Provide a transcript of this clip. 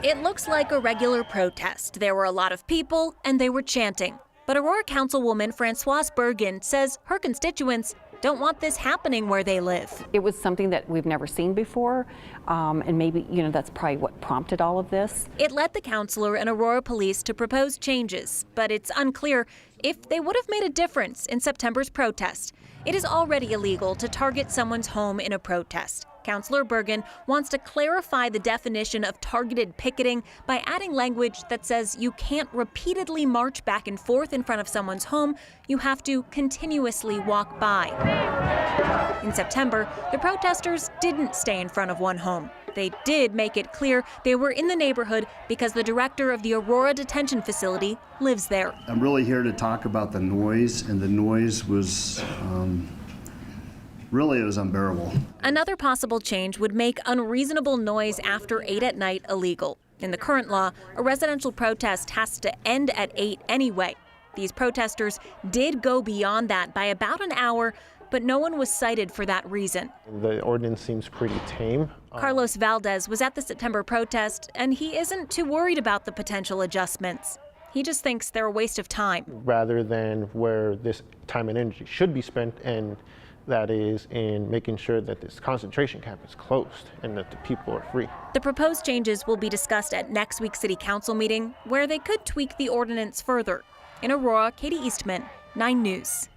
It looks like a regular protest. There were a lot of people and they were chanting. But Aurora Councilwoman Françoise Bergen says her constituents don't want this happening where they live. It was something that we've never seen before, and maybe, that's probably what prompted all of this. It led the councilor and Aurora police to propose changes, but it's unclear if they would have made a difference in September's protest. It is already illegal to target someone's home in a protest. Councilor Bergen wants to clarify the definition of targeted picketing by adding language that says you can't repeatedly march back and forth in front of someone's home, you have to continuously walk by. In September, the protesters didn't stay in front of one home. They did make it clear they were in the neighborhood because the director of the Aurora detention facility lives there. I'm really here to talk about the noise, and the noise was really, it was unbearable. Another possible change would make unreasonable noise after 8 at night illegal. In the current law, a residential protest has to end at 8 anyway. These protesters did go beyond that by about an hour, but no one was cited for that reason. The ordinance seems pretty tame. Carlos Valdez was at the September protest, and he isn't too worried about the potential adjustments. He just thinks they're a waste of time. Rather than where this time and energy should be spent, and that is in making sure that this concentration camp is closed and that the people are free. The proposed changes will be discussed at next week's City Council meeting, where they could tweak the ordinance further. In Aurora, Katie Eastman, 9 News.